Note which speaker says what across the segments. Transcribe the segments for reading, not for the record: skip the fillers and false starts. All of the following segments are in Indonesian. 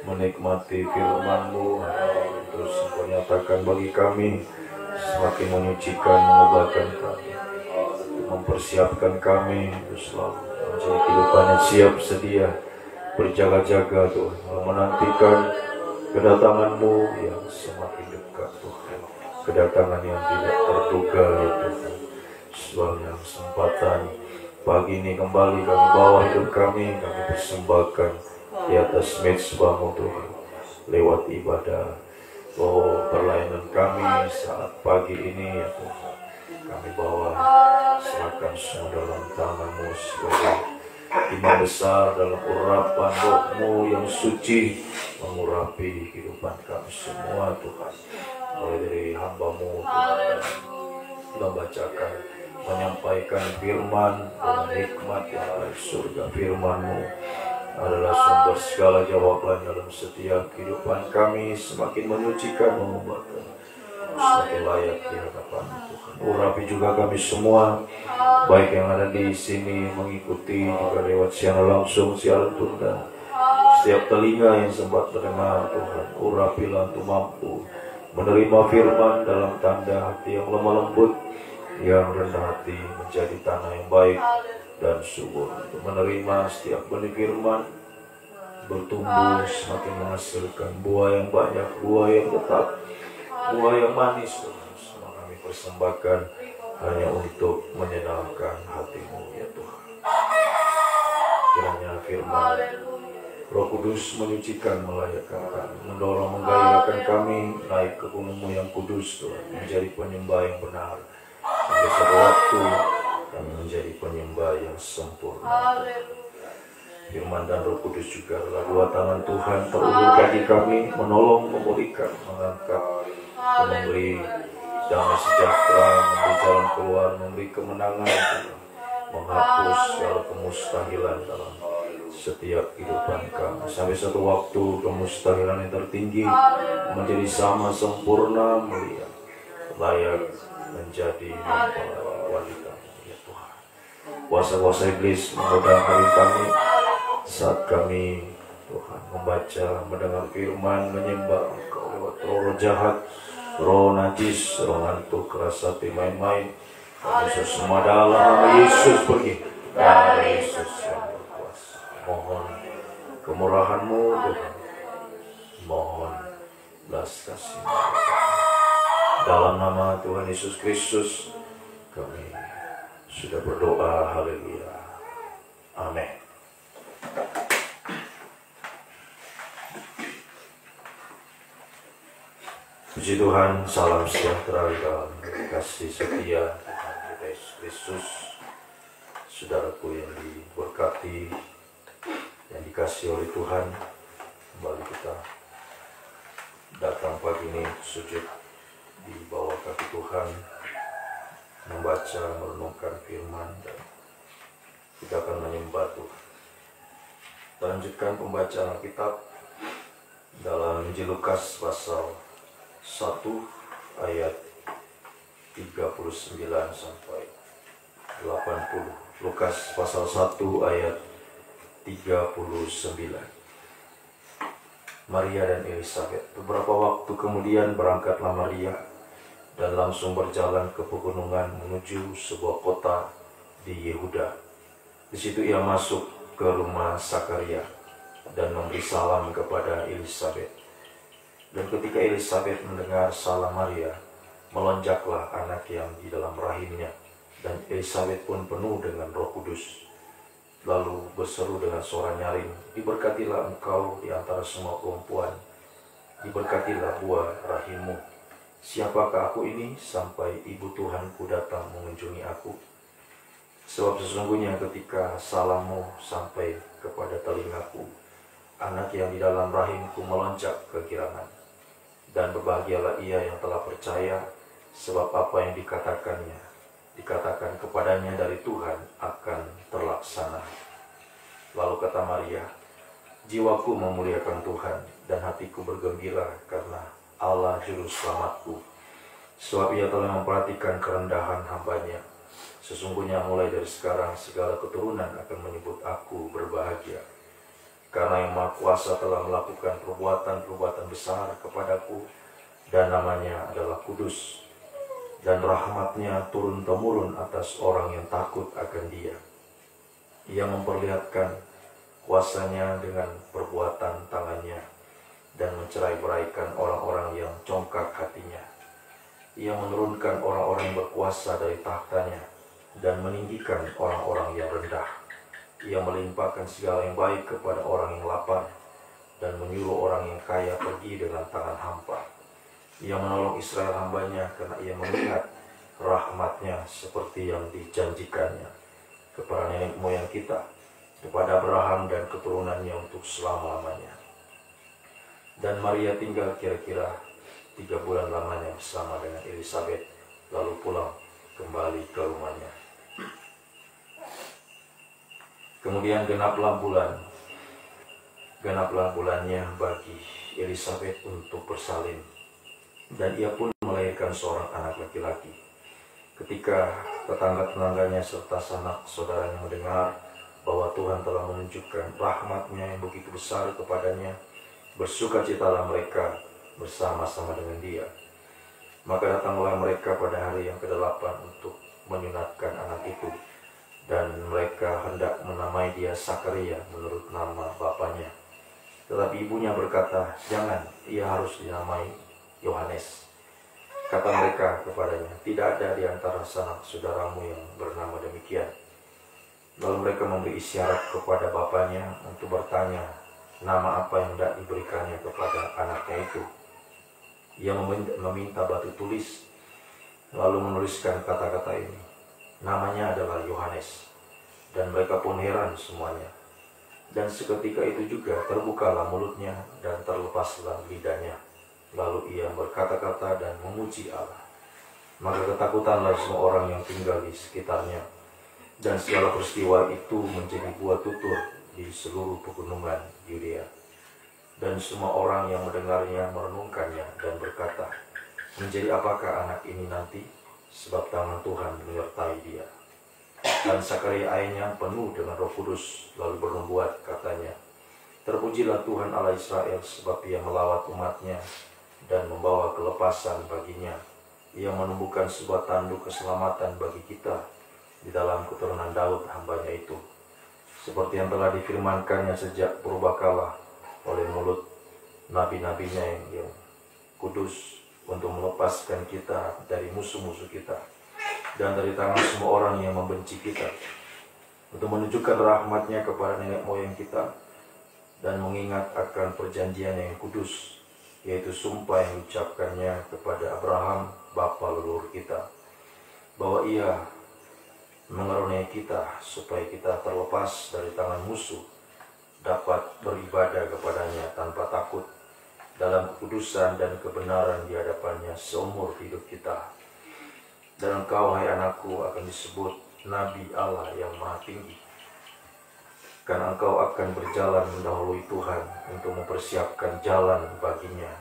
Speaker 1: Menikmati firman-Mu, terus Engkau nyatakan bagi kami, semakin menyucikan, mengubahkan kami, mempersiapkan kami untuk selalu menjadi kehidupan yang siap sedia, berjaga-jaga Tuhan, menantikan kedatangan-Mu yang semakin dekat Tuhan, kedatangan yang tidak terduga ya Tuhan. Sebuah kesempatan pagi ini kembali kami bawa hidup kami persembahkan di atas mezbah-Mu Tuhan, lewat ibadah, perlainan kami saat pagi ini ya Tuhan, kami bawa, serahkan semua dalam tangan-Mu sebagai imam besar dalam urapan Roh-Mu yang suci, mengurapi kehidupan kami semua Tuhan, mulai dari hamba-Mu Tuhan, membacakan, menyampaikan firman dengan hikmat yang dari surga. Firman-Mu adalah sumber segala jawaban dalam setiap kehidupan kami, semakin menyucikan, mengubahkan, semakin layak di hadapan Tuhan. Urapi juga kami semua, baik yang ada di sini mengikuti juga lewat siaran langsung, siaran tunda, setiap telinga yang sempat mendengar Tuhan, urapilah untuk mampu menerima firman dalam tanda hati yang lemah lembut, yang rendah hati menjadi tanah yang baik dan subur, untuk menerima setiap benih firman, bertumbuh semakin menghasilkan buah yang banyak, buah yang tetap, buah yang manis Tuhan. Semua kami persembahkan hanya untuk menyenangkan hati-Mu ya Tuhan. Kiranya firman Roh Kudus menyucikan, melayakkan kami, mendorong, menggairahkan kami naik ke gunung-Mu yang kudus Tuhan, menjadi penyembah yang benar. Sampai suatu waktu kami menjadi penyembah yang sempurna. Firman dan Roh Kudus juga adalah dua tangan Tuhan terulur bagi kami, menolong, memulihkan, mengangkat, memberi damai sejahtera, memberi jalan keluar, memberi kemenangan Tuhan, menghapus segala kemustahilan dalam setiap kehidupan kami. Sampai satu waktu kemustahilan yang tertinggi menjadi sama, sempurna, mulia, layak menjadi wanita ya Tuhan. Kuasa-kuasa iblis menggoda hari kami saat kami Tuhan membaca, mendengar firman, menyembah Engkau lewat roh jahat, roh najis, roh ngantuk, rasa main-main. Yesus semua dalam nama Yesus pergi dari Yesus yang berkuasa. Mohon kemurahan-Mu Tuhan, mohon belas kasih-Mu. Dalam nama Tuhan Yesus Kristus kami sudah berdoa. Haleluya. Amin. Puji Tuhan, salam sejahtera dalam kasih setia Tuhan kita Yesus Kristus. Saudaraku yang diberkati, yang dikasihi oleh Tuhan, kembali kita datang pagi ini sujud di bawah kaki Tuhan, membaca, merenungkan firman, dan kita akan menyembah Tuhan. Kita lanjutkan pembacaan Alkitab dalam Injil Lukas pasal 1 ayat 39 sampai 80. Lukas pasal 1 ayat 39. Maria dan Elisabet. Beberapa waktu kemudian berangkatlah Maria dan langsung berjalan ke pegunungan menuju sebuah kota di Yehuda. Di situ ia masuk ke rumah Sakaria dan memberi salam kepada Elisabet. Dan ketika Elisabet mendengar salam Maria, melonjaklah anak yang di dalam rahimnya, dan Elisabet pun penuh dengan Roh Kudus. Lalu berseru dengan suara nyaring, "Diberkatilah engkau di antara semua perempuan, diberkatilah buah rahimmu. Siapakah aku ini sampai ibu Tuhanku datang mengunjungi aku? Sebab sesungguhnya ketika salammu sampai kepada telingaku, anak yang di dalam rahimku melonjak kegirangan. Dan berbahagialah ia yang telah percaya, sebab apa yang dikatakan kepadanya dari Tuhan akan terlaksana." Lalu kata Maria, "Jiwaku memuliakan Tuhan, dan hatiku bergembira karena Allah Juru Selamatku. Sebab ia telah memperhatikan kerendahan hamba-Nya. Sesungguhnya mulai dari sekarang segala keturunan akan menyebut aku berbahagia. Karena Yang Maha Kuasa telah melakukan perbuatan-perbuatan besar kepadaku, dan namanya adalah kudus. Dan rahmat-Nya turun-temurun atas orang yang takut akan Dia. Ia memperlihatkan kuasa-Nya dengan perbuatan tangan-Nya, dan mencerai-beraikan orang-orang yang congkak hatinya. Ia menurunkan orang-orang yang berkuasa dari takhta-Nya, dan meninggikan orang-orang yang rendah. Ia melimpahkan segala yang baik kepada orang yang lapar, dan menyuruh orang yang kaya pergi dengan tangan hampa. Ia menolong Israel hamba-Nya, karena ia mengingat rahmat-Nya seperti yang dijanjikannya kepada nenek moyang kita, kepada Abraham dan keturunannya untuk selama-lamanya." Dan Maria tinggal kira-kira 3 bulan lamanya bersama dengan Elisabet, lalu pulang kembali ke rumahnya. Kemudian genaplah bulannya bagi Elisabet untuk bersalin, dan ia pun melahirkan seorang anak laki-laki. Ketika tetangga-tetangganya serta sanak saudaranya mendengar bahwa Tuhan telah menunjukkan rahmat-Nya yang begitu besar kepadanya, bersukacitalah mereka bersama-sama dengan dia. Maka datanglah mereka pada hari yang ke-8 untuk menyunatkan anak itu. Dan mereka hendak menamai dia Sakaria menurut nama bapaknya. Tetapi ibunya berkata, "Jangan, ia harus dinamai Yohanes." Kata mereka kepadanya, tidak ada di antara sanak saudaramu yang bernama demikian. Lalu mereka memberi isyarat kepada bapaknya untuk bertanya nama apa yang hendak diberikannya kepada anaknya itu. Ia meminta batu tulis, lalu menuliskan kata-kata ini. Namanya adalah Yohanes. Dan mereka pun heran semuanya. Dan seketika itu juga terbukalah mulutnya dan terlepaslah lidahnya. Lalu ia berkata-kata dan memuji Allah. Maka ketakutanlah semua orang yang tinggal di sekitarnya. Dan segala peristiwa itu menjadi buah tutur di seluruh pegunungan Yudea. Dan semua orang yang mendengarnya merenungkannya dan berkata, menjadi apakah anak ini nanti? Sebab tangan Tuhan menyertai dia. Dan Sakaria ayahnya penuh dengan Roh Kudus, lalu bernubuat katanya, terpujilah Tuhan Allah Israel, sebab ia melawat umatnya dan membawa kelepasan baginya. Ia menumbuhkan sebuah tanduk keselamatan bagi kita di dalam keturunan Daud hambanya itu, seperti yang telah difirmankannya sejak purbakala oleh mulut nabi-nabinya yang kudus, untuk melepaskan kita dari musuh-musuh kita dan dari tangan semua orang yang membenci kita, untuk menunjukkan rahmatnya kepada nenek moyang kita dan mengingat akan perjanjian yang kudus, yaitu sumpah yang diucapkannya kepada Abraham bapa leluhur kita, bahwa ia mengaruniai kita supaya kita terlepas dari tangan musuh, dapat beribadah kepadanya tanpa takut dalam kekudusan dan kebenaran di hadapannya seumur hidup kita. Dan engkau, hai anakku, akan disebut Nabi Allah yang Maha Tinggi, karena engkau akan berjalan mendahului Tuhan untuk mempersiapkan jalan baginya,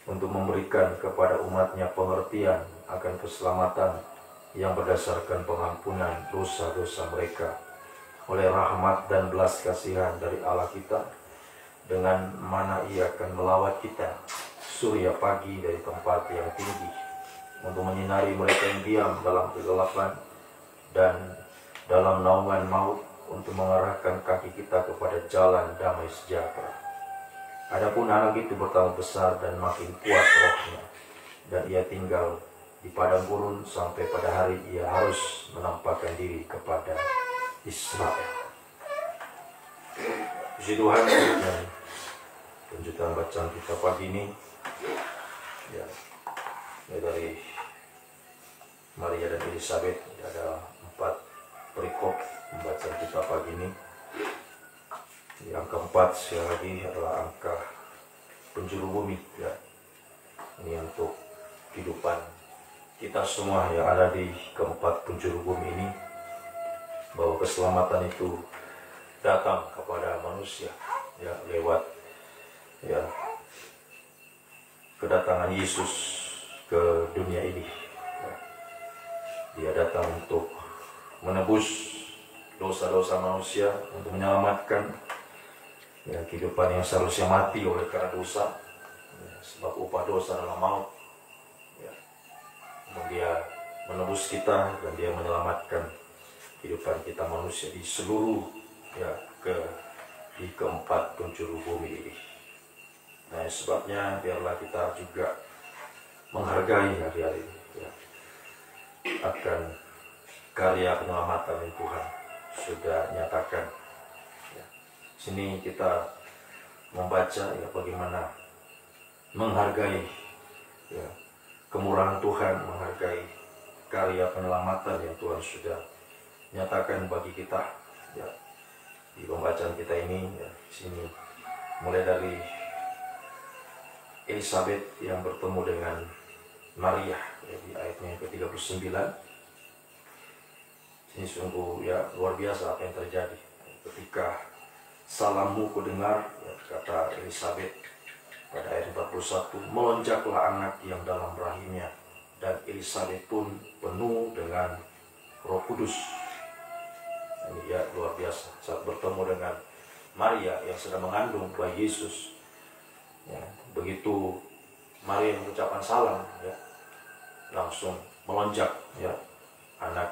Speaker 1: untuk memberikan kepada umatnya pengertian akan keselamatan yang berdasarkan pengampunan dosa-dosa mereka oleh rahmat dan belas kasihan dari Allah kita, dengan mana ia akan melawat kita surya pagi dari tempat yang tinggi, untuk menyinari mereka yang diam dalam kegelapan dan dalam naungan maut, untuk mengarahkan kaki kita kepada jalan damai sejahtera. Adapun anak itu bertambah besar dan makin kuat rohnya, dan ia tinggal di padang gurun sampai pada hari ia harus menampakkan diri kepada Israel. Puji Tuhan, dan lanjutan bacaan kita pagi ini ya, dari Maria dan Elizabeth. Ada 4 perikop pembacaan kita pagi ini. Di angka 4 sekali lagi adalah angka penjuru bumi ya. Ini untuk kehidupan kita semua yang ada di keempat penjuru bumi ini, bahwa keselamatan itu datang kepada manusia ya, lewat ya kedatangan Yesus ke dunia ini ya. Dia datang untuk menebus dosa-dosa manusia, untuk menyelamatkan ya, kehidupan yang seharusnya mati oleh karena dosa ya, sebab upah dosa adalah maut ya. Dia menebus kita dan dia menyelamatkan kehidupan kita manusia di seluruh ya, di keempat penjuru bumi ini. Nah, sebabnya biarlah kita juga menghargai hari-hari ini ya, akan karya penyelamatan yang Tuhan sudah nyatakan ya. Sini kita membaca ya, bagaimana menghargai ya, kemurahan Tuhan, menghargai karya penyelamatan yang Tuhan sudah nyatakan bagi kita ya. Di pembacaan kita ini ya, sini mulai dari Elizabeth yang bertemu dengan Maria ya, di ayatnya yang ke-39. Ini sungguh ya luar biasa apa yang terjadi ketika salammu kudengar ya, kata Elizabeth pada ayat 41, melonjaklah anak yang dalam rahimnya, dan Elizabeth pun penuh dengan Roh Kudus. Ini ya luar biasa saat bertemu dengan Maria yang sedang mengandung bayi Yesus ya, begitu Maria mengucapkan salam ya, langsung melonjak ya anak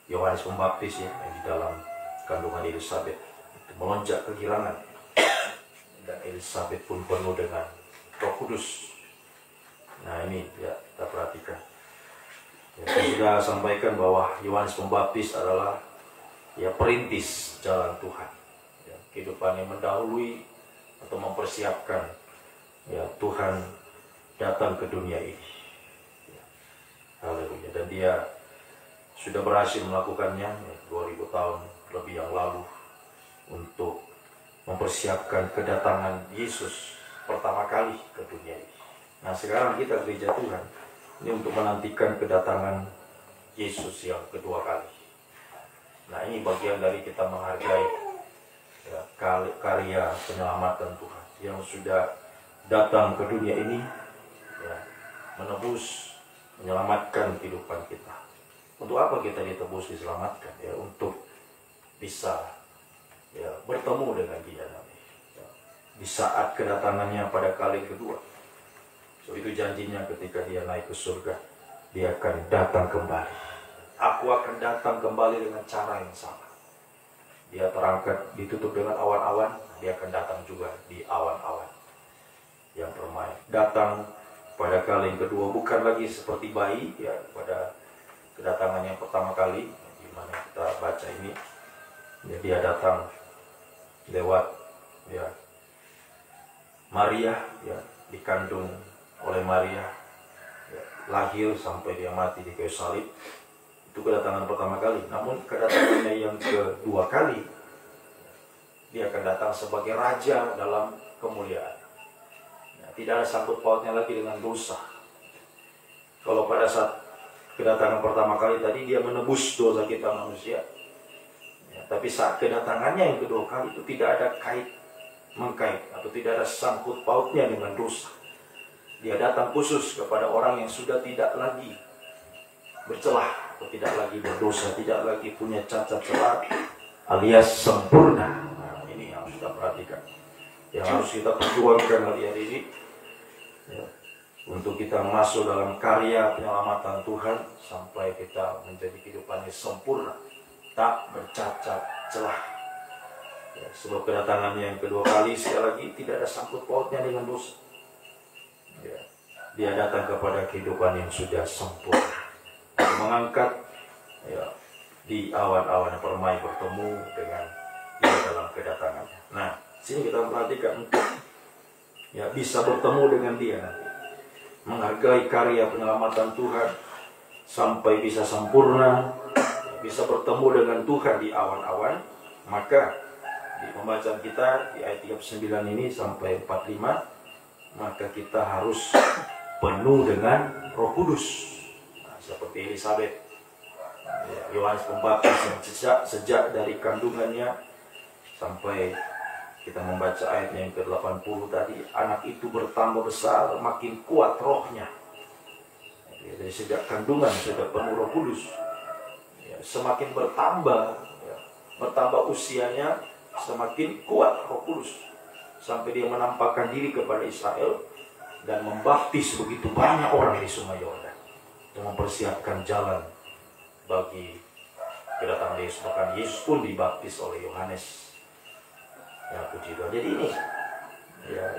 Speaker 1: Yohanes Pembaptis ya, yang di dalam kandungan Elizabeth itu melonjak kegirangan, dan Elizabeth pun penuh dengan Roh Kudus. Nah ini ya, kita perhatikan. Ya, saya sudah sampaikan bahwa Yohanes Pembaptis adalah ya perintis jalan Tuhan. Ya, kehidupan yang mendahului atau mempersiapkan ya Tuhan datang ke dunia ini. Ya, haleluya. Dan dia sudah berhasil melakukannya ya, 2000 tahun lebih yang lalu untuk mempersiapkan kedatangan Yesus pertama kali ke dunia ini. Nah sekarang kita gereja Tuhan ini untuk menantikan kedatangan Yesus yang kedua kali. Nah ini bagian dari kita menghargai ya, karya penyelamatan Tuhan yang sudah datang ke dunia ini ya, menebus, menyelamatkan kehidupan kita. Untuk apa kita ditebus, diselamatkan? Ya untuk bisa ya bertemu dengan Dia nanti ya, di saat kedatangannya pada kali kedua. So itu janjinya ketika Dia naik ke surga, Dia akan datang kembali. Aku akan datang kembali dengan cara yang sama. Dia terangkat, ditutup dengan awan-awan, Dia akan datang juga di awan-awan yang permai. Datang pada kali yang kedua bukan lagi seperti bayi ya pada kedatangan yang pertama kali, di mana kita baca ini, ya, Dia datang lewat ya Maria, ya dikandung oleh Maria, ya, lahir sampai Dia mati di kayu salib. Itu kedatangan pertama kali. Namun kedatangannya yang kedua kali, Dia akan datang sebagai raja dalam kemuliaan. Ya, tidak ada sangkut pautnya lagi dengan dosa. Kalau pada saat kedatangan pertama kali tadi Dia menebus dosa kita manusia. Ya, tapi saat kedatangannya yang kedua kali itu tidak ada mengkait atau tidak ada sangkut pautnya dengan dosa. Dia datang khusus kepada orang yang sudah tidak lagi bercelah, atau tidak lagi berdosa, tidak lagi punya cacat celah, alias sempurna. Nah, ini yang harus kita perhatikan, yang harus kita perjuangkan hari ini. Ya, untuk kita masuk dalam karya penyelamatan Tuhan sampai kita menjadi kehidupannya sempurna, tak bercacat celah. Ya, sebab kedatangannya yang kedua kali sekali lagi tidak ada sangkut pautnya dengan dosa. Ya, Dia datang kepada kehidupan yang sudah sempurna, mengangkat ya, di awan-awan yang permai bertemu dengan Dia dalam kedatangannya. Nah, sini kita perhatikan untuk ya bisa bertemu dengan Dia nanti, menghargai karya penyelamatan Tuhan sampai bisa sempurna, bisa bertemu dengan Tuhan di awan-awan. Maka di pembacaan kita di ayat 39 ini sampai 45, maka kita harus penuh dengan Roh Kudus. Nah, seperti Elisabet, Yohanes Pembaptis yang sejak dari kandungannya sampai kita membaca ayatnya yang ke-80 tadi, anak itu bertambah besar, makin kuat rohnya. Jadi sejak kandungan sudah penuh Roh Kudus. Ya, semakin bertambah, ya, bertambah usianya, semakin kuat Roh Kudus. Sampai dia menampakkan diri kepada Israel dan membaptis begitu banyak orang di Sungai Yordan. Untuk mempersiapkan jalan bagi kedatangan Yesus. Bahkan Yesus pun dibaptis oleh Yohanes. Ya, puji Tuhan. Jadi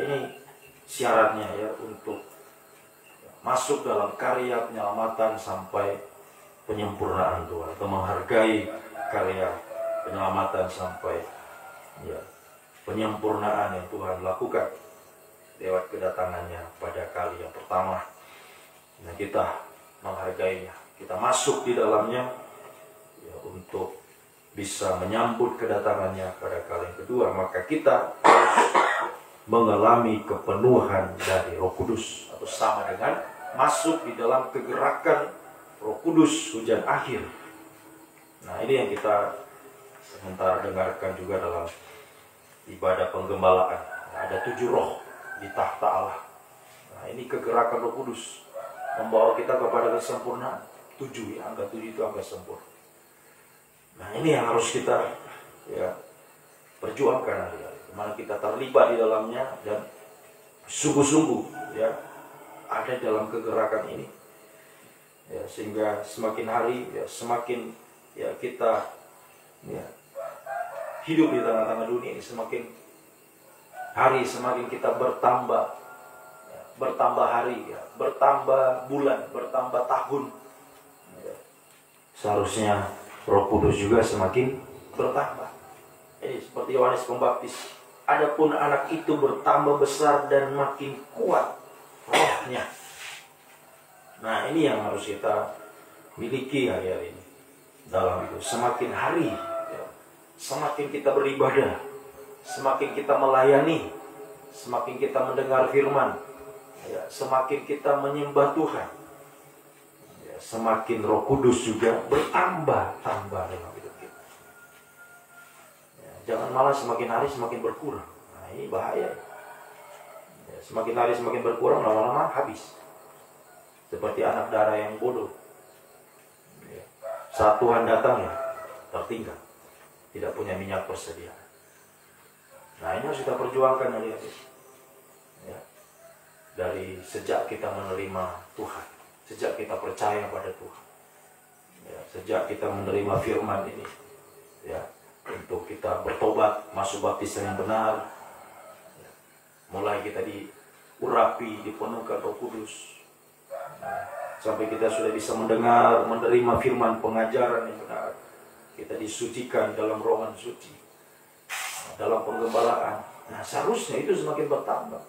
Speaker 1: ini syaratnya ya untuk masuk dalam karya penyelamatan sampai penyempurnaan Tuhan, atau menghargai karya penyelamatan sampai ya penyempurnaan yang Tuhan lakukan lewat kedatangannya pada kali yang pertama. Nah, kita menghargainya, kita masuk di dalamnya ya, untuk bisa menyambut kedatangannya pada kali yang kedua. Maka kita mengalami kepenuhan dari Roh Kudus, atau sama dengan masuk di dalam kegerakan Roh Kudus hujan akhir. Nah, ini yang kita sementara dengarkan juga dalam ibadah penggembalaan. Nah, ada 7 roh di tahta Allah. Nah, ini kegerakan Roh Kudus membawa kita kepada kesempurnaan. 7 ya, angka 7 itu angka sempurna. Nah, ini yang harus kita ya perjuangkan hari-hari. Kemana kita terlibat di dalamnya dan sungguh-sungguh ya ada dalam kegerakan ini. Ya, sehingga semakin hari ya semakin ya kita ya hidup di tengah-tengah dunia ini, semakin hari semakin kita bertambah ya,
Speaker 2: bertambah hari, ya, bertambah bulan, bertambah tahun. Ya. Seharusnya Roh Kudus juga semakin bertambah. Ini seperti Yohanes Pembaptis. Adapun anak itu bertambah besar dan makin kuat rohnya. Nah, ini yang harus kita miliki hari-hari ini. Dalam itu, semakin hari, ya, semakin kita beribadah, semakin kita melayani, semakin kita mendengar firman, ya, semakin kita menyembah Tuhan, ya, semakin Roh Kudus juga bertambah-tambah dalam hidup kita. Ya, jangan malah semakin hari semakin berkurang. Nah, ini bahaya. Ya, semakin hari semakin berkurang, lama-lama habis. Seperti anak darah yang bodoh. Ya, saat Tuhan datang, ya, tertinggal, tidak punya minyak persediaan. Nah, ini harus kita perjuangkan hari-hari. Ya. Dari sejak kita menerima Tuhan, sejak kita percaya pada Tuhan, ya, sejak kita menerima firman ini, ya, untuk kita bertobat, masuk baptisan yang benar, ya, mulai kita diurapi, dipenuhkan Roh Kudus, ya, sampai kita sudah bisa mendengar, menerima firman pengajaran yang benar, kita disucikan dalam rohan suci, dalam penggembalaan. Nah, seharusnya itu semakin bertambah.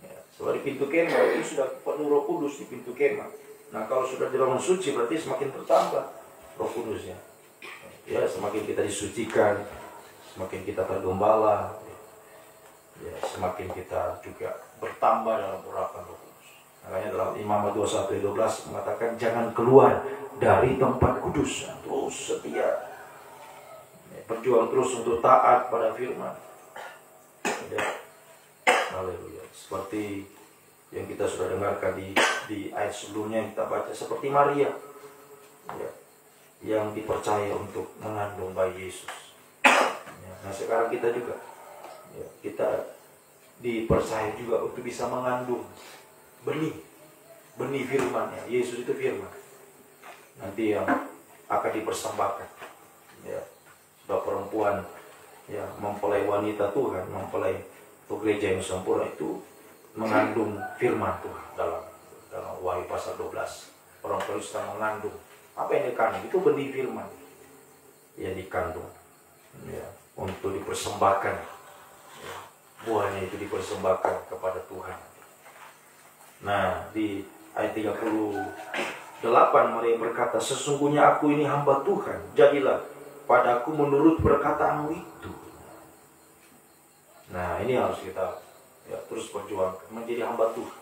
Speaker 2: Ya, sebab di pintu kemah itu sudah penuh Roh Kudus di pintu kemah. Nah, kalau sudah di ruangan suci berarti semakin bertambah Roh Kudusnya. Ya, semakin kita disucikan, semakin kita tergembala, ya, semakin kita juga bertambah dalam urapan Roh Kudus. Makanya dalam Imamat 21:12 mengatakan jangan keluar dari tempat kudus. Terus setia. Berjuang terus untuk taat pada firman. Ya. Haleluya. Seperti yang kita sudah dengarkan di ayat sebelumnya yang kita baca, seperti Maria, ya, yang dipercaya untuk mengandung bayi Yesus. Ya. Nah, sekarang kita juga, ya, kita dipercaya juga untuk bisa mengandung benih firman. Ya. Yesus itu firman. Nanti yang akan dipersembahkan. Ya. Perempuan, ya, mempelai wanita Tuhan, mempelai gereja yang sempurna itu mengandung firman Tuhan dalam Wahyu pasal 12. Perempuan itu sedang mengandung. Apa yang dikandung? Itu benih firman yang dikandung, ya, untuk dipersembahkan. Ya, buahnya itu dipersembahkan kepada Tuhan. Nah, di ayat 38 Maria berkata, sesungguhnya aku ini hamba Tuhan, jadilah padaku menurut perkataanmu itu. Nah, ini harus kita, ya, terus perjuangkan menjadi hamba Tuhan,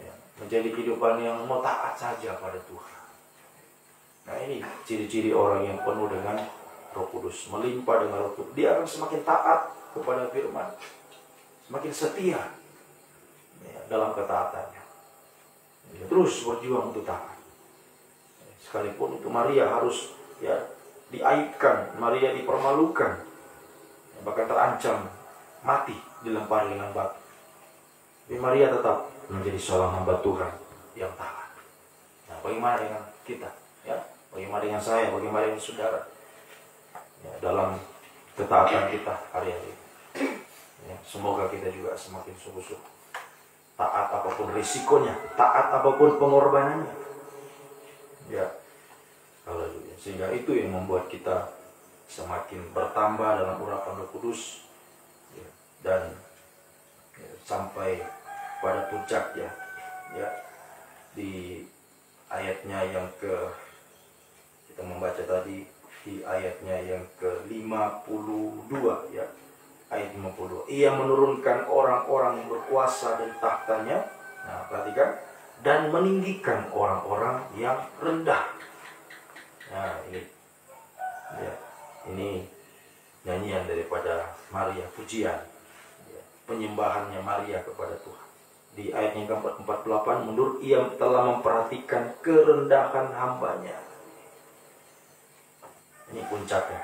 Speaker 2: ya, menjadi kehidupan yang mau taat saja pada Tuhan. Nah, ini ciri-ciri orang yang penuh dengan Roh Kudus, melimpah dengan Roh Kudus. Dia akan semakin taat kepada firman, semakin setia, ya, dalam ketaatannya, ya, terus berjuang untuk taat. Sekalipun itu Maria harus, ya, diaibkan, Maria dipermalukan, bahkan terancam mati, dilempar dengan batu. Tapi Maria tetap menjadi seorang hamba Tuhan yang taat. Nah, bagaimana dengan kita? Ya, bagaimana dengan saya? Bagaimana dengan saudara? Ya, dalam ketaatan kita hari-hari. Ya, semoga kita juga semakin sungguh-sungguh taat apapun risikonya, taat apapun pengorbanannya. Ya, haleluya. Sehingga itu yang membuat kita semakin bertambah dalam urapan Roh Kudus, ya, dan, ya, sampai pada puncaknya, ya, di ayatnya yang kita membaca tadi di ayatnya yang ke-52, ya, ayat 52. Ia menurunkan orang-orang yang berkuasa dari tahtanya. Nah, perhatikan, dan meninggikan orang-orang yang rendah. Nah, ini nyanyian daripada Maria, pujian, ya, penyembahannya Maria kepada Tuhan. Di ayat yang ke-48, menurut ia telah memperhatikan kerendahan hambanya. Ini puncaknya,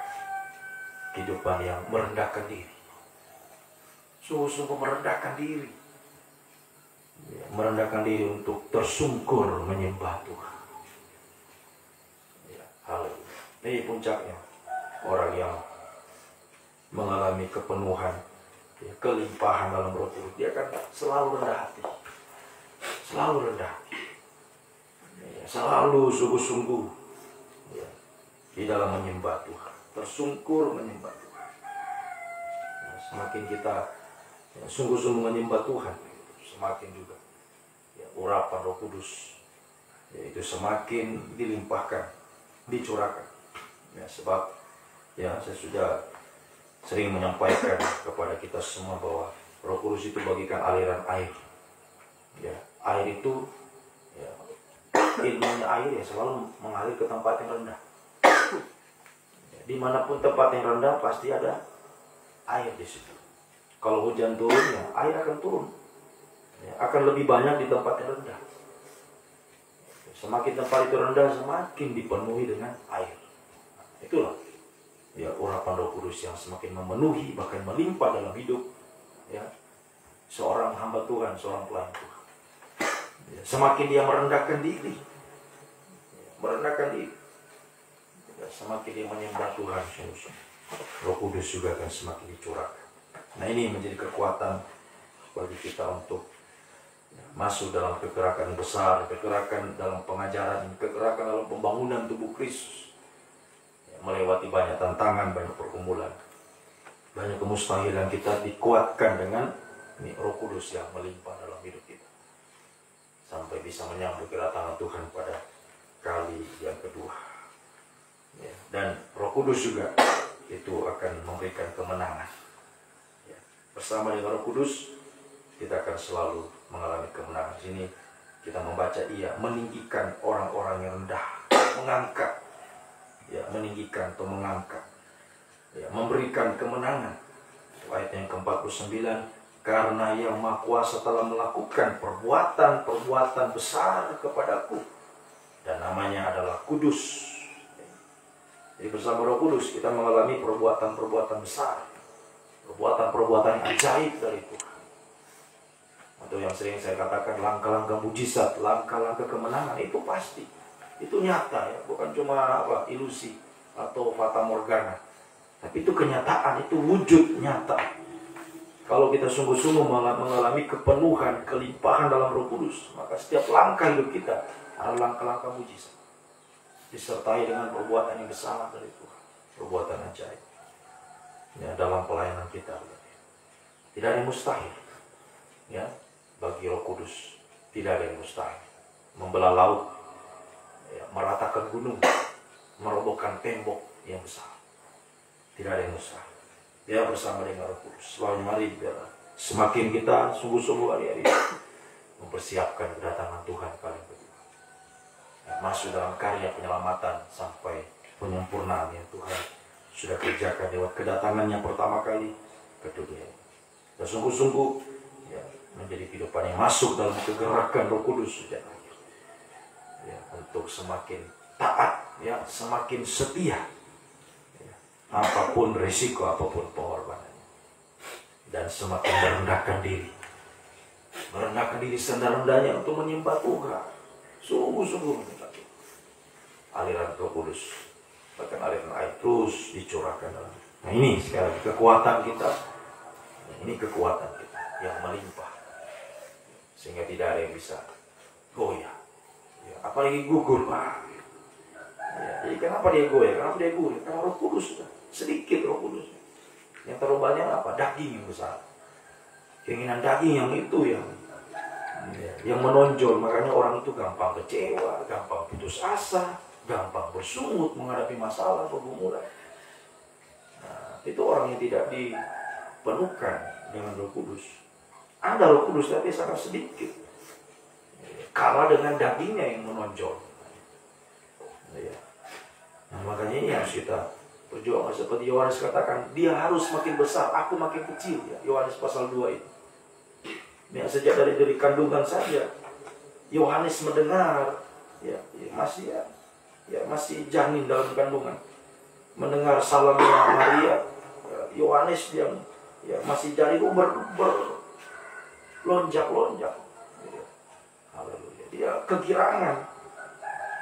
Speaker 2: kehidupan yang merendahkan diri, sungguh-sungguh merendahkan diri, ya, merendahkan diri untuk tersungkur menyembah Tuhan. Haleluya. Ini puncaknya orang yang mengalami kepenuhan ya, kelimpahan dalam Roh Kudus, dia akan selalu rendah hati, selalu rendah hati, ya, selalu sungguh-sungguh ya, di dalam menyembah Tuhan, tersungkur menyembah Tuhan. Ya, semakin kita ya, sungguh-sungguh menyembah Tuhan, semakin juga ya, urapan Roh Kudus yaitu semakin dilimpahkan, dicurahkan. Ya, sebab ya saya sudah sering menyampaikan kepada kita semua bahwa Roh Kudus itu bagikan aliran air. Ya, air itu ya, ilmunya air ya selalu mengalir ke tempat yang rendah. Ya, dimanapun tempat yang rendah pasti ada air di situ. Kalau hujan turun ya air akan turun. Ya, akan lebih banyak di tempat yang rendah. Semakin tempat itu rendah, semakin dipenuhi dengan air. Itulah ya urapan Roh Kudus yang semakin memenuhi, bahkan melimpah dalam hidup ya seorang hamba Tuhan, seorang pelayan Tuhan. Ya, semakin dia merendahkan diri, ya, merendahkan diri, ya, semakin dia menyembah Tuhan, Roh Kudus juga akan semakin dicurahkan. Nah, ini menjadi kekuatan bagi kita untuk masuk dalam kegerakan besar, kegerakan dalam pengajaran, kegerakan dalam pembangunan tubuh Kristus. Ya, melewati banyak tantangan, banyak pergumulan, banyak kemustahilan, kita dikuatkan dengan ini Roh Kudus yang melimpah dalam hidup kita. Sampai bisa menyambut kedatangan Tuhan pada kali yang kedua. Ya, dan Roh Kudus juga itu akan memberikan kemenangan. Ya, bersama dengan Roh Kudus, kita akan selalu mengalami kemenangan. Sini kita membaca ia meninggikan orang-orang yang rendah, mengangkat, ya meninggikan atau mengangkat, ya memberikan kemenangan. Ayat yang ke-49, karena yang Maha Kuasa telah melakukan perbuatan-perbuatan besar kepadaku, dan namanya adalah Kudus. Jadi bersama Roh Kudus kita mengalami perbuatan-perbuatan besar, perbuatan-perbuatan ajaib dari Tuhan. Atau yang sering saya katakan langkah-langkah mujizat, langkah-langkah kemenangan itu pasti, itu nyata ya, bukan cuma ilusi atau fata morgana, tapi itu kenyataan, itu wujud nyata. Kalau kita sungguh-sungguh mengalami kepenuhan, kelimpahan dalam Roh Kudus, maka setiap langkah hidup kita adalah langkah-langkah mujizat, disertai dengan perbuatan yang besar dari Tuhan, perbuatan ajaib. Ya, dalam pelayanan kita, tidak ada yang mustahil. Ya. Bagi Roh Kudus tidak ada yang mustahil. Membelah laut, ya, meratakan gunung, merobohkan tembok yang besar, tidak ada yang mustahil. Ya, bersama dengan Roh Kudus. Selalu mari biar semakin kita sungguh-sungguh hari-hari mempersiapkan kedatangan Tuhan kali kedua, ya, masuk dalam karya penyelamatan sampai penyempurnaan yang Tuhan sudah kerjakan lewat kedatangan yang pertama kali ke dunia. Dan sungguh-sungguh menjadi kehidupan yang masuk dalam kegerakan Roh Kudus sejak akhir. Ya, untuk semakin taat, ya, semakin setia, ya, apapun risiko, apapun pengorbanannya, dan semakin merendahkan diri serendah-rendahnya untuk menyembah Tuhan, sungguh-sungguh menyembah Tuhan. Aliran Roh Kudus, bahkan aliran air terus dicurahkan dalam. Nah, ini sekali lagi kekuatan kita, ini kekuatan kita yang melimpah, sehingga tidak ada yang bisa goyah, ya, apalagi gugur. Ya, jadi kenapa dia goyah? Karena Roh Kudus sedikit Roh Kudus. Yang terlalu banyak apa? Daging yang besar, keinginan daging yang itu yang menonjol. Makanya orang itu gampang kecewa, gampang putus asa, gampang bersungut menghadapi masalah, pergumulan. Nah, itu orang yang tidak dipenuhkan dengan Roh Kudus. Ada Roh Kudus tapi sangat sedikit, kalah dengan dagingnya yang menonjol. Ya. Nah, makanya ini harus kita berjuang. Seperti Yohanes katakan, dia harus makin besar, aku makin kecil. Ya. Yohanes pasal 2 itu. Ya, sejak dari kandungan saja Yohanes mendengar, masih janin dalam kandungan, mendengar salamnya Maria. Yohanes yang masih jadi lonjak-lonjak. Haleluya. Dia kegirangan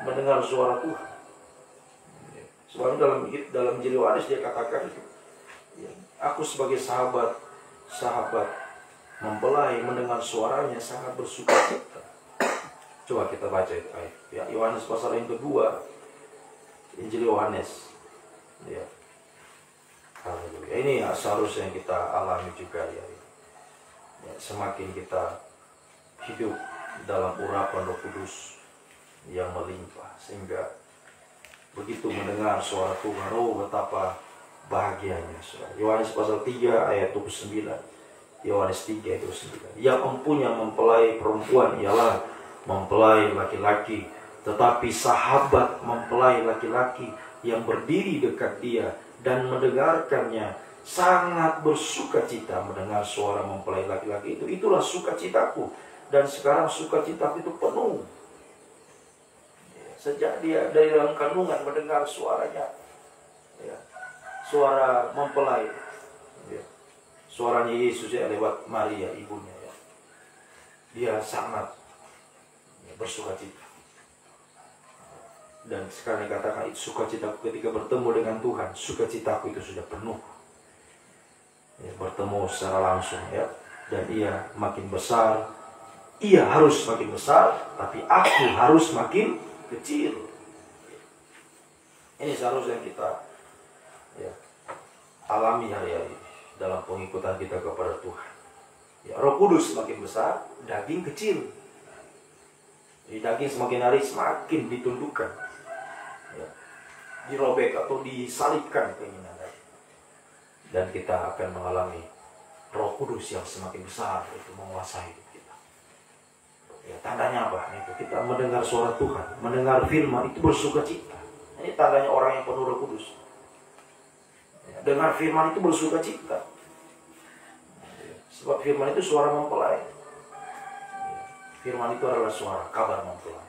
Speaker 2: mendengar suara Tuhan. Sebab dalam Injil Yohanes dia katakan itu, aku sebagai sahabat sahabat mempelai mendengar suaranya sangat bersuka cita. Coba kita baca itu ayat. Ya, Yohanes pasal yang kedua, Injil Yohanes. Ya. Ini ya, seharusnya kita alami juga ya. Semakin kita hidup dalam urapan Roh Kudus yang melimpah, sehingga begitu mendengar suara Tuhan, betapa bahagianya. Yohanes pasal 3 ayat 29. Yohanes 3 ayat 29. Yang empunya mempelai perempuan ialah mempelai laki-laki, tetapi sahabat mempelai laki-laki yang berdiri dekat dia dan mendengarkannya sangat bersuka cita mendengar suara mempelai laki-laki itu. Itulah sukacitaku, dan sekarang sukacitaku itu penuh. Sejak dia dari dalam kandungan mendengar suaranya, ya, suara mempelai, ya, suaranya Yesus ya, lewat Maria ibunya, ya, dia sangat bersuka cita. Dan sekarang dikatakan itu sukacitaku ketika bertemu dengan Tuhan, sukacitaku itu sudah penuh. Ya, bertemu secara langsung, ya, dan ia makin besar, ia harus makin besar, tapi aku harus makin kecil. Ini seharusnya kita ya alami hari-hari dalam pengikutan kita kepada Tuhan. Ya, Roh Kudus semakin besar, daging kecil. Jadi daging semakin hari semakin ditundukkan, ya, dirobek atau disalibkan keinginan. Dan kita akan mengalami Roh Kudus yang semakin besar itu menguasai hidup kita. Ya, tandanya apa? Itu kita mendengar suara Tuhan, mendengar firman itu bersuka cita. Ini tandanya orang yang penuh Roh Kudus. Ya, dengar firman itu bersuka cita. Ya, sebab firman itu suara mempelai. Ya, firman itu adalah suara kabar mempelai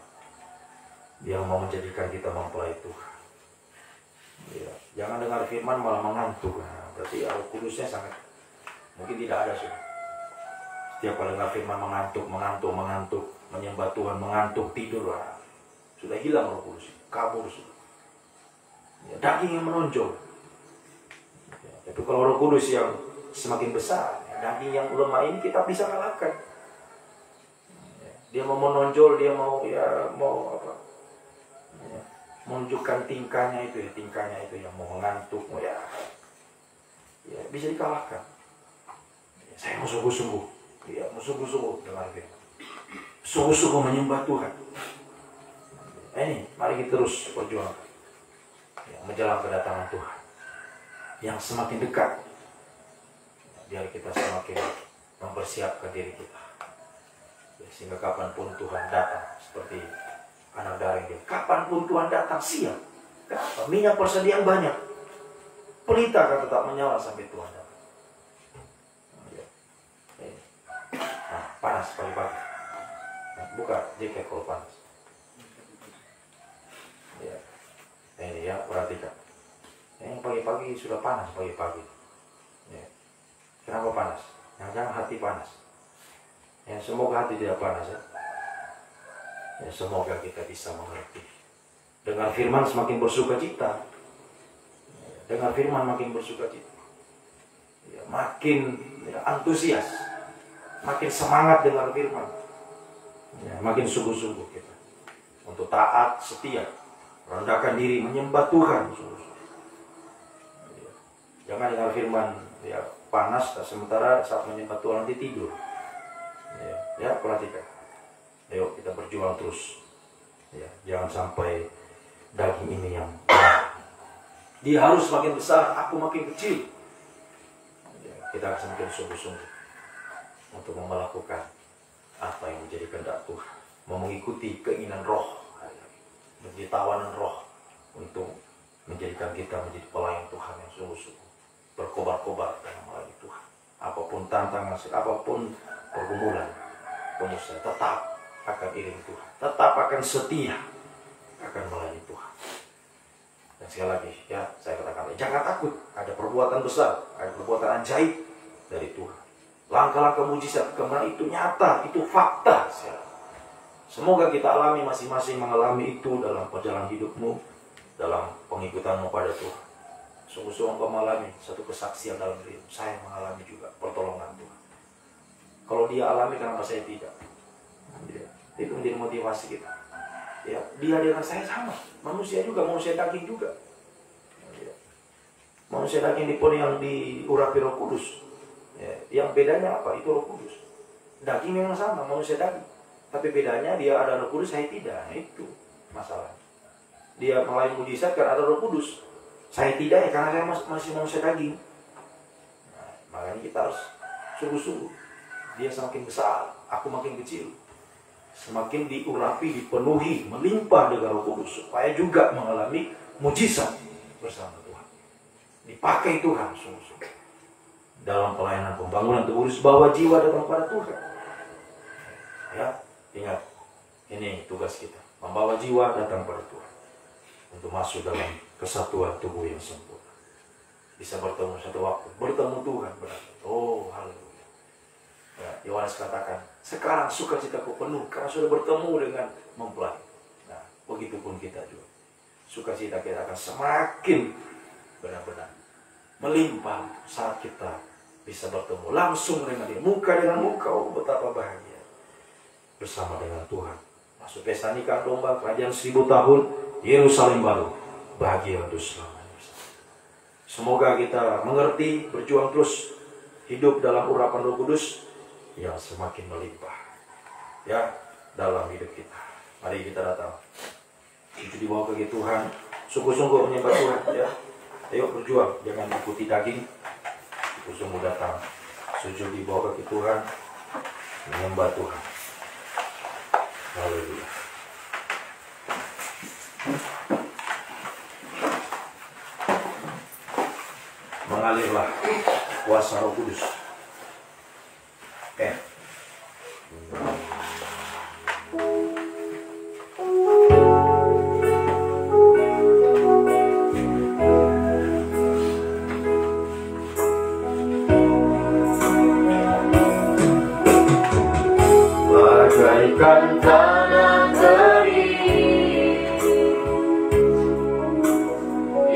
Speaker 2: yang mau menjadikan kita mempelai Tuhan. Ya, jangan dengar firman malah mengantuk. Berarti Roh Kudusnya sangat mungkin tidak ada sudah. Setiap kali dengar firman mengantuk, menyembah Tuhan mengantuk, tidur, sudah hilang Roh Kudus, kabur sudah. Ya, daging yang menonjol. Ya, tapi kalau Roh Kudus yang semakin besar, ya, daging yang lemah ini kita bisa kalahkan. Ya, dia mau menonjol, dia mau apa? Ya, menunjukkan tingkahnya itu yang mau mengantuk, ya bisa dikalahkan. Ya, saya mau sungguh-sungguh, ya mau sungguh-sungguh dengar firman, sungguh-sungguh menyembah Tuhan. Ini mari kita terus berjuang, ya, menjelang kedatangan Tuhan yang semakin dekat. Biar kita semakin mempersiapkan diri kita, ya, sehingga kapanpun Tuhan datang, seperti anak daring dia, kapanpun Tuhan datang siap. Kenapa? Minyak persediaan banyak, pelita akan tetap menyala sampai Tuhan datang. Nah, panas pagi-pagi. Nah, buka jaket kalau panas. Ya, ini ya, perhatikan. Yang pagi-pagi sudah panas pagi-pagi. Ya. Kenapa panas? Jangan hati panas. Ya, semoga hati tidak panas, ya. Ya, semoga kita bisa mengerti. Dengar firman semakin bersuka cita. Dengar firman makin bersuka cita. Ya, makin antusias, makin semangat dengar firman. Ya, makin sungguh-sungguh kita untuk taat, setia, rendahkan diri, menyembah Tuhan. Ya, jangan dengar firman ya panas, sementara saat menyembah Tuhan nanti tidur. Ya, perhatikan. Ayo kita berjuang terus. Ya, jangan sampai daging ini yang dia harus makin besar, aku makin kecil. Ya, kita akan semakin sungguh-sungguh untuk melakukan apa yang menjadi kehendak Tuhan, mau mengikuti keinginan roh, menjadi tawanan roh untuk menjadikan kita menjadi pelayan Tuhan yang sungguh-sungguh, berkobar-kobar dalam melayani Tuhan. Apapun tantangan, apapun pergumulan, pengusaha tetap akan iring Tuhan, tetap akan setia, akan melayani Tuhan. Dan sekali lagi, ya, saya katakan, jangan takut. Ada perbuatan besar, ada perbuatan ajaib dari Tuhan. Langkah-langkah mujizat, karena itu nyata, itu fakta. Semoga kita alami, masing-masing mengalami itu dalam perjalanan hidupmu, dalam pengikutanmu pada Tuhan. Sungguh-sungguh engkau mengalami satu kesaksian dalam diri. Saya mengalami juga pertolongan Tuhan. Kalau dia alami, kenapa saya tidak? Ya, itu menjadi motivasi kita. Ya, dia dengan saya sama, manusia juga, manusia daging juga. Ya. Manusia daging yang diurapi Roh Kudus. Ya, yang bedanya apa? Itu Roh Kudus. Daging memang sama, manusia daging. Tapi bedanya dia ada Roh Kudus, saya tidak. Nah, itu masalah. Dia melalui mujizat karena ada Roh Kudus. Saya tidak ya karena saya masih manusia daging. Nah, makanya kita harus sungguh-sungguh. Dia semakin besar, aku makin kecil. Semakin diurapi, dipenuhi, melimpah dengan Roh Kudus. Supaya juga mengalami mujizat bersama Tuhan. Dipakai Tuhan sungguh-sungguh. Dalam pelayanan pembangunan tubuh Kudus, bawa jiwa datang pada Tuhan. Ya, ingat. Ini tugas kita. Membawa jiwa datang pada Tuhan. Untuk masuk dalam kesatuan tubuh yang sempurna. Bisa bertemu satu waktu. Bertemu Tuhan berarti. Oh, haleluya. Ya, Yohanes katakan, sekarang sukacitaku penuh karena sudah bertemu dengan mempelai. Nah, begitupun kita juga. Sukacita kita akan semakin benar-benar melimpah saat kita bisa bertemu langsung dengan dia, muka dengan muka. Oh, betapa bahagia bersama dengan Tuhan. Masuk pesta nikah domba, kerajaan 1000 tahun, Yerusalem baru, bahagia untuk selamanya. Semoga kita mengerti, berjuang terus, hidup dalam urapan Roh Kudus yang semakin melimpah ya dalam hidup kita. Mari kita datang sujud di bawah kaki Tuhan, sungguh-sungguh menyembah Tuhan ya. Ayo berjuang, jangan ikuti daging. Sungguh-sungguh datang sujud di bawah kaki Tuhan, menyembah Tuhan. Haleluya. Mengalirlah kuasa Roh Kudus. Bagaikan tanah kering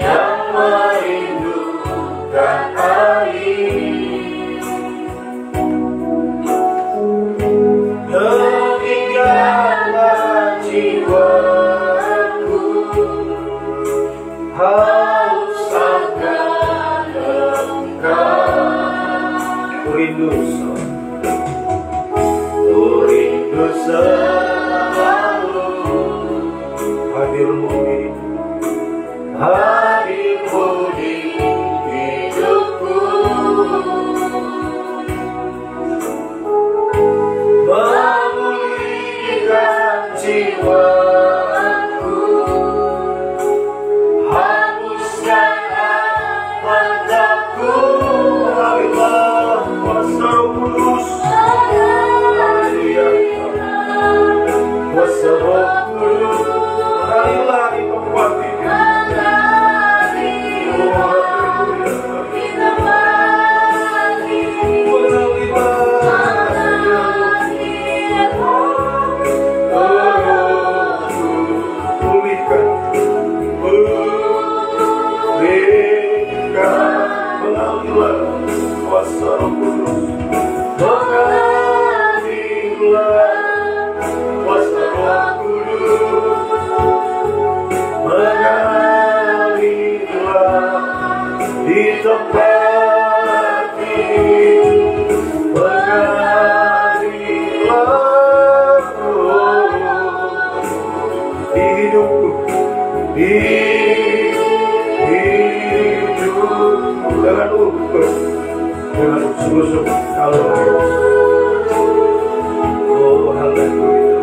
Speaker 2: yang merindukan air, demikianlah jiwaku haus akan Engkau. Ku rindu selalu hadirmu di hidupku, memulihkan jiwaku, hapuskan mataku. Marilah kuasa Roh Kudus, haleluya, kuasa Roh Kudus, marilah di tempat ini. Di tempat ini mengalilah di hidupku, di hidupku, dengan ukur, dengan sungguh-sungguh. Haleluya. Oh, haleluya.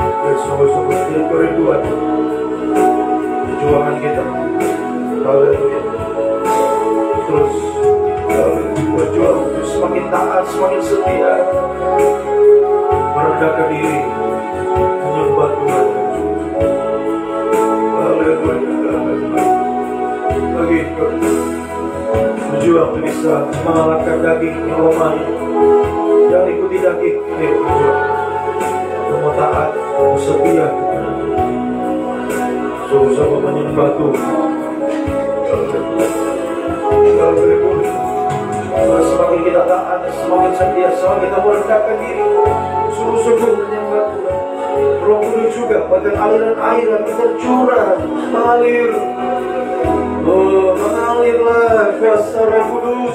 Speaker 2: Dan sungguh-sungguh dia kerinduan perjuangan kita. Haleluya. Terus berjuang semakin taat, semakin setia, merendahkan diri, menyembah Tuhan. Haleluya. Lagi berjuang bisa mengalahkan daging yang lemah. Jangan ikuti daging. Ayo berjuang. Kamu taat, setia, sungguh-sungguh menyembah Tuhan. Semakin kita taat, semakin setia, semakin kita merendahkan diri, sungguh-sungguh menyembah Tuhan. Roh Kudus juga, bahkan aliran air yang tercurah, mengalir. Oh, mengalirlah kuasa Roh Kudus,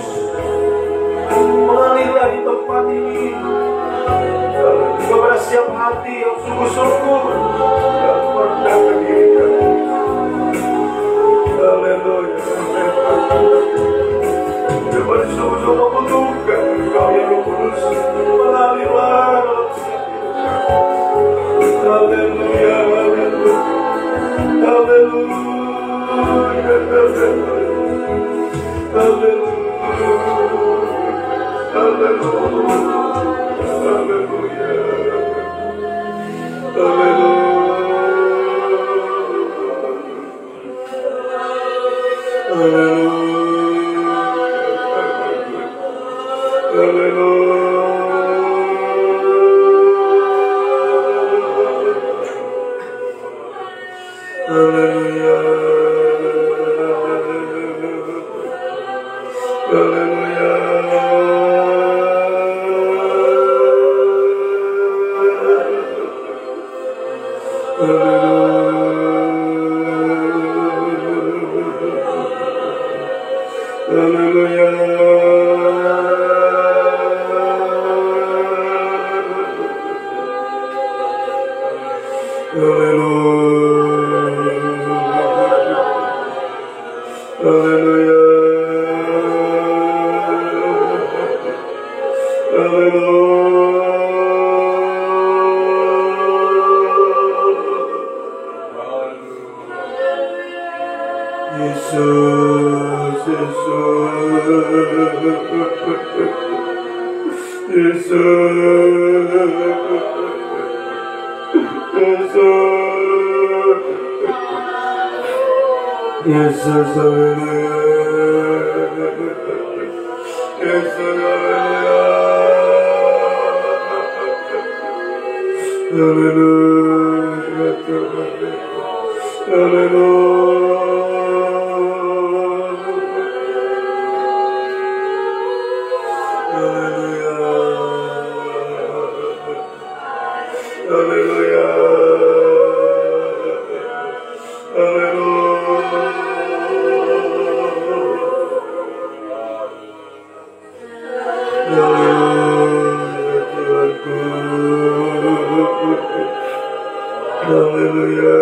Speaker 2: mengalirlah di tempat ini kepada setiap hati yang sungguh-sungguh dan merendahkan diri kami. Haleluya. Kepada sungguh-sungguh membutuhkan Engkau ya Roh Kudus, mengalirlah dalam setiap hidup kami. Haleluya, haleluya, haleluya, haleluya,
Speaker 3: Hallelujah.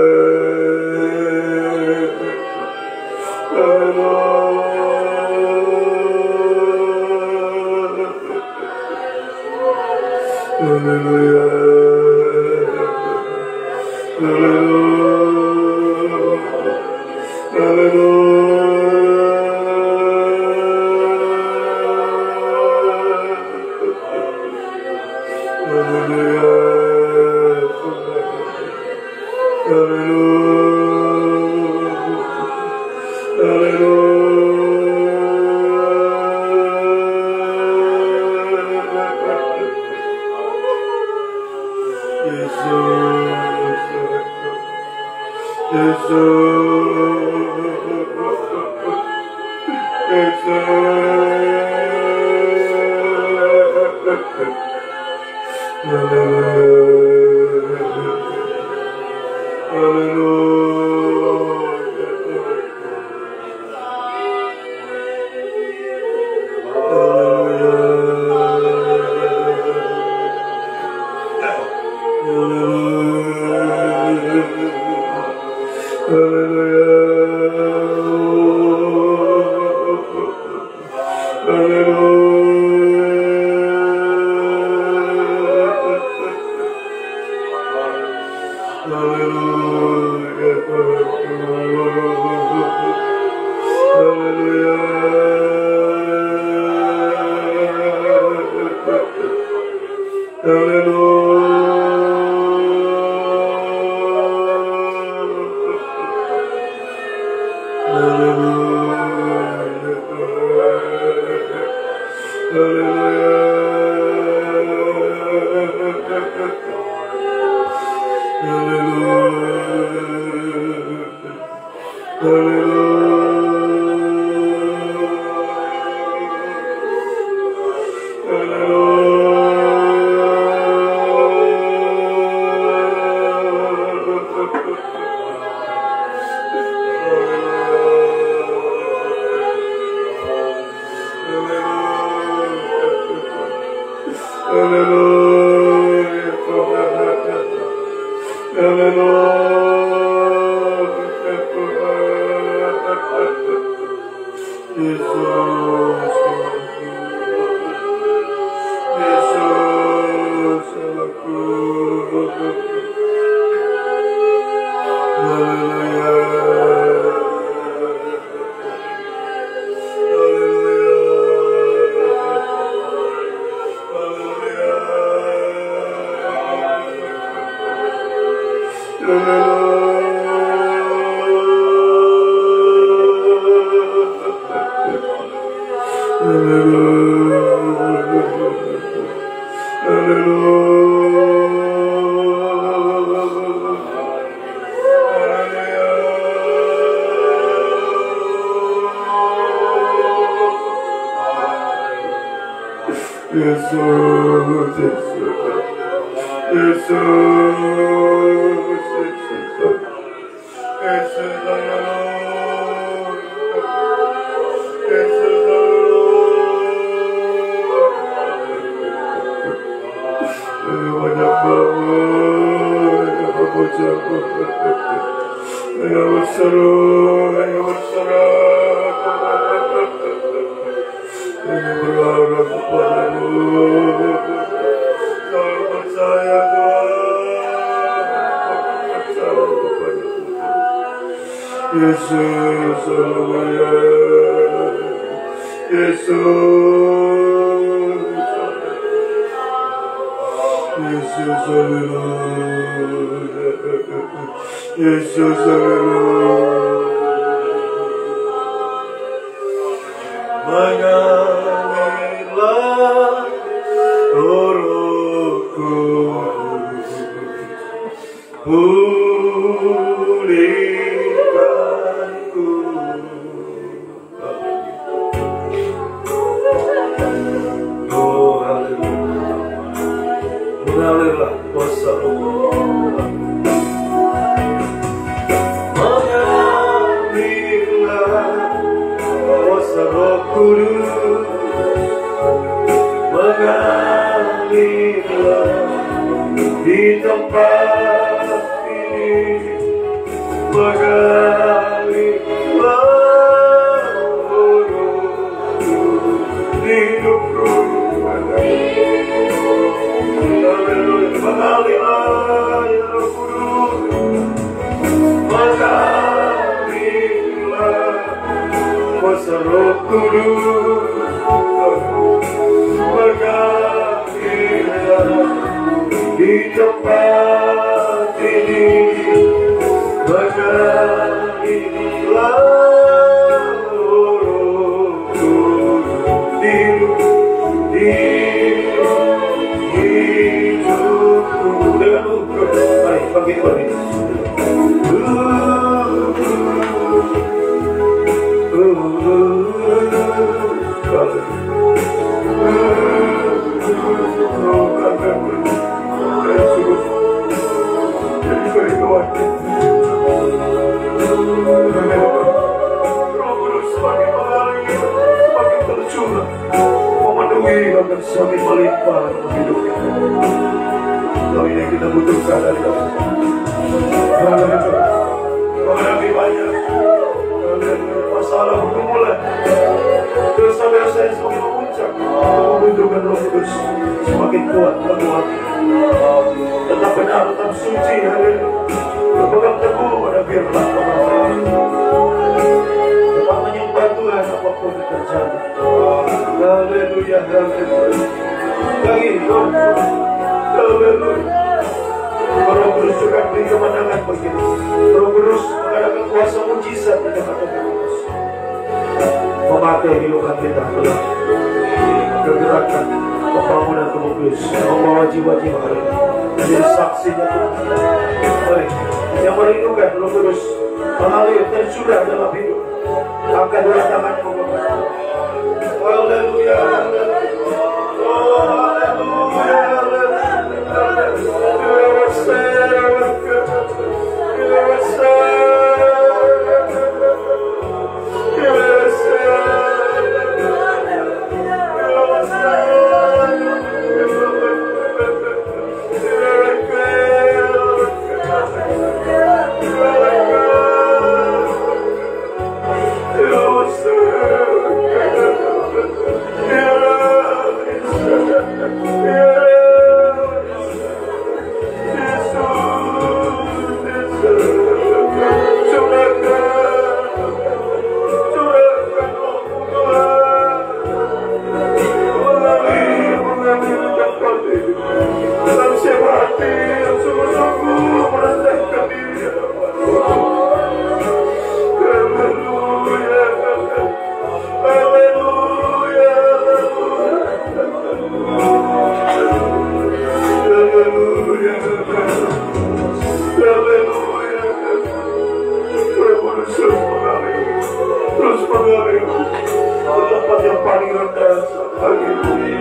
Speaker 1: tempat yang paling rendah pagi ini.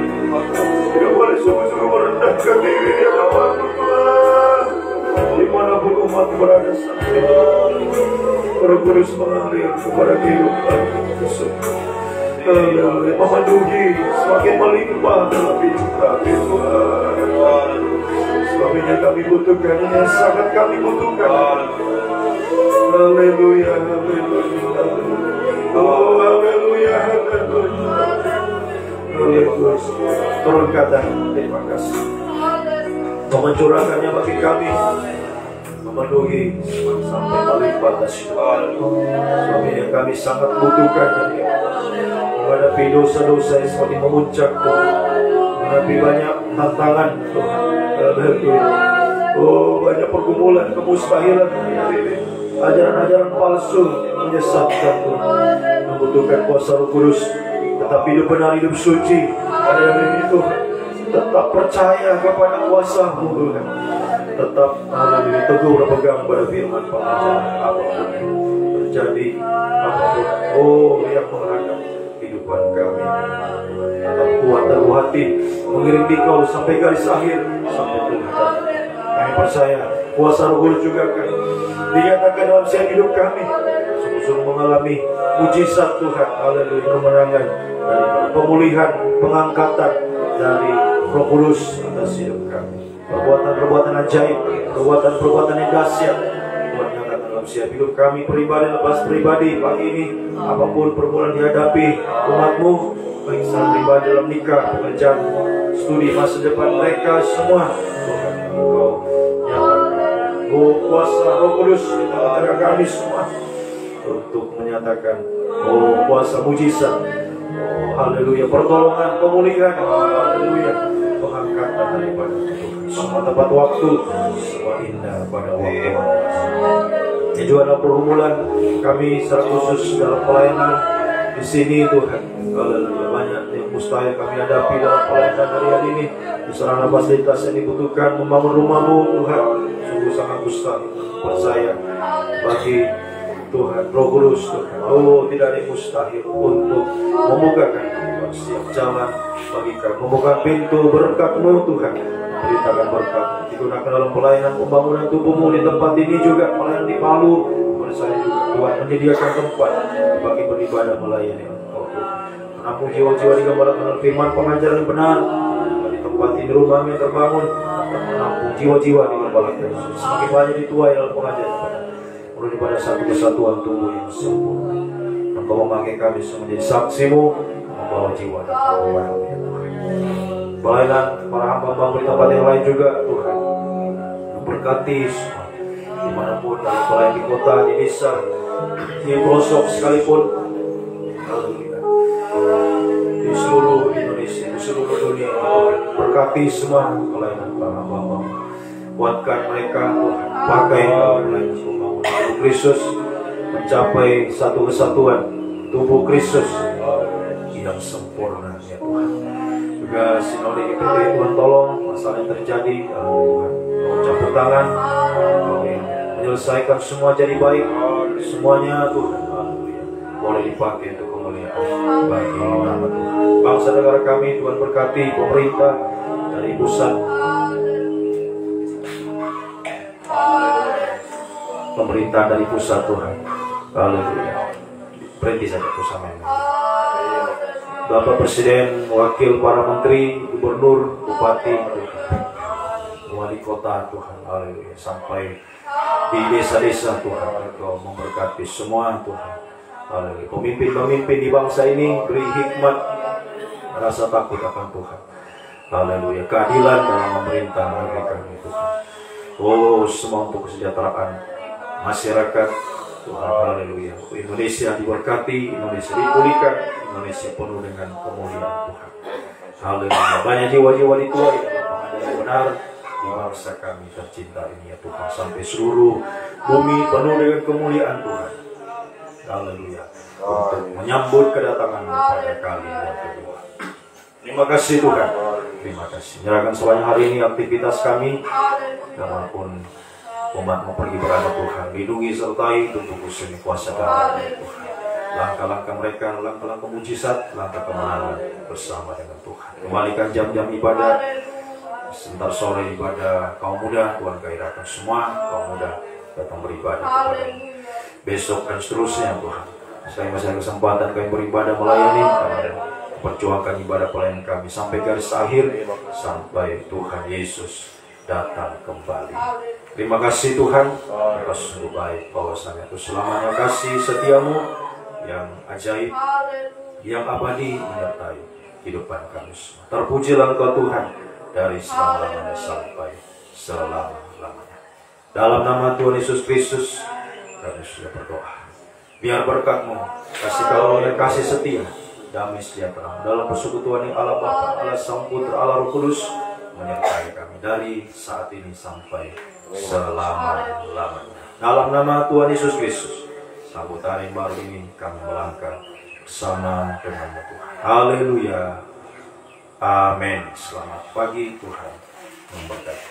Speaker 1: Tidak boleh sungguh-sungguh merendahkan diri di hadapan-Mu Tuhan. Dimanapun umat berada saat ini, Roh Kudus mengalir kepada kehidupan memenuhi semakin melimpah dalam hidup kami Tuhan. Suaminya kami butuhkan, yang sangat kami butuhkan. Haleluya, haleluya, oh haleluya, haleluya. Turunkan dan terima kasih mencurahkannya bagi kami, memenuhi sampai melimpah suami yang kami sangat butuhkan menghadapi dosa-dosa yang semakin memuncak Tuhan, menghadapi banyak tantangan Tuhan. Haleluya. Oh, banyak pergumulan, kemustahilan, ajaran-ajaran palsu yang menyesatkan Tuhan. Membutuhkan kuasa Roh Kudus, tetap hidup benar, hidup suci. Pada hari ini Tuhan, tetap percaya kepada kuasa-Mu Tuhan. Tetap haleluya teguh berpegang pada firman pengajaran apapun terjadi, apapun yang menghadap kehidupan kami. Tetap kuat dan hati mengirim Dikau sampai garis akhir, sampai Tuhan. Kami percaya kuasa Roh Kudus juga akan dinyatakan dalam setiap hidup kami. Sungguh-sungguh mengalami mujizat Tuhan, haleluya, kemenangan dari pemulihan, pengangkatan dari Roh Kudus atas hidup kami. Perbuatan-perbuatan ajaib, perbuatan-perbuatan yang dahsyat Tuhan nyatakan dalam setiap hidup kami, pribadi lepas pribadi pagi ini. Apapun pergumulan dihadapi umat-Mu, baik secara pribadi dalam nikah, pekerjaan, studi, masa depan mereka semua, Tuhan Engkau nyatakan kuasa Roh Kudus di tengah-tengah kami semua untuk menyatakan kuasa mujizat, haleluya, pertolongan, pemulihan, haleluya, pengangkatan daripada Tuhan. Semua tempat waktu, semua indah pada waktu. Ini juga ada pergumulan kami secara khusus dalam pelayanan di sini Tuhan. Haleluya, banyak yang mustahil kami hadapi dalam pelayanan hari ini. Di sarana fasilitas yang dibutuhkan membangun rumah-Mu Tuhan, sungguh sangat mustahil. Percaya bagi Tuhan Roh Kudus Tuhan, tidak ada yang mustahil untuk membukakan setiap jalan bagi kami, membuka pintu berkat-Mu Tuhan, beritakan berkat digunakan dalam pelayanan pembangunan tubuh-Mu di tempat ini juga, pelayanan di Palu. Percaya juga Tuhan menyediakan tempat bagi beribadah melayani Engkau Tuhan, menampung jiwa-jiwa digembalakan oleh firman pengajaran yang benar di tempat ini, rumah yang terbangun dan menampung jiwa-jiwa digembalakan. Semakin banyak dituai dalam pengajaran benar menuju pada satu kesatuan tubuh yang sempurna. Engkau memakai kami semua menjadi saksi-Mu, membawa jiwa dan keluarga Tuhan. Pelayanan para hamba di tempat yang lain juga Tuhan, memberkati semua dimanapun, dari pelayan di kota, di desa, di pelosok sekalipun, haleluya, di seluruh Indonesia, di seluruh dunia Tuhan. Berkati semua pelayanan para hamba, kuatkan mereka Tuhan, pakai pelayanan membangun tubuh Kristus, mencapai satu kesatuan tubuh Kristus yang sempurna ya Tuhan. Juga sinode IPT Tuhan tolong masalah yang terjadi Tuhan, Tuhan campur tangan, menyelesaikan semua jadi baik semuanya Tuhan, haleluya, boleh dipakai untuk kemuliaan bagi nama Tuhan. Bangsa negara kami Tuhan berkati, pemerintah dari pusat, pemerintah dari pusat Tuhan, haleluya, berhenti saja pusat ini. Bapak Presiden, wakil para menteri, gubernur, bupati, wali kota Tuhan, haleluya, sampai di desa-desa Tuhan, Engkau memberkati semua Tuhan, haleluya. Pemimpin-pemimpin di bangsa ini beri hikmat, rasa takut akan Tuhan, haleluya, keadilan dalam memerintah negeri kami Tuhan. Semua untuk kesejahteraan masyarakat Tuhan, haleluya. Indonesia diberkati, Indonesia dipulihkan, Indonesia penuh dengan kemuliaan Tuhan, haleluya. Banyak jiwa-jiwa dituai dalam pengajaran benar di bangsa kami tercinta ini ya Tuhan, sampai seluruh bumi penuh dengan kemuliaan Tuhan, haleluya, untuk menyambut kedatangan-Mu pada kali yang kedua. Terima kasih Tuhan, terima kasih. Nyerahkan semuanya hari ini aktivitas kami, dimanapun umat-Mu pergi berada Tuhan, lindungi sertai tubuh khusus kuasa darah Tuhan. langkah-langkah mereka, langkah-langkah mujizat, langkah kemenangan bersama dengan Tuhan. Kembalikan jam-jam ibadah, sebentar sore ibadah kaum muda, Tuhan gairahkan semua kaum muda datang beribadah kepada besok dan seterusnya Tuhan. Saya masih ada kesempatan kami beribadah melayani, kami perjuangkan ibadah pelayanan kami sampai garis akhir, sampai Tuhan Yesus datang kembali. Terima kasih Tuhan, Engkau sungguh baik, bahwasanya itu selamanya kasih setiamu yang ajaib, yang abadi menyertai kehidupan kami semua. Terpujilah Engkau Tuhan dari selama-lamanya sampai selama-lamanya. Dalam nama Tuhan Yesus Kristus kami sudah berdoa. Biar berkat-Mu, kasih karunia, kasih setia, damai sejahtera dalam persekutuan yang Allah Bapa, Allah Sang Putra, Allah Roh Kudus menyertai kami dari saat ini sampai selama-lamanya. Dalam nama Tuhan Yesus Kristus, sambut hari baru ini kami melangkah bersama dengan Tuhan. Haleluya. Amin. Selamat pagi, Tuhan memberkati.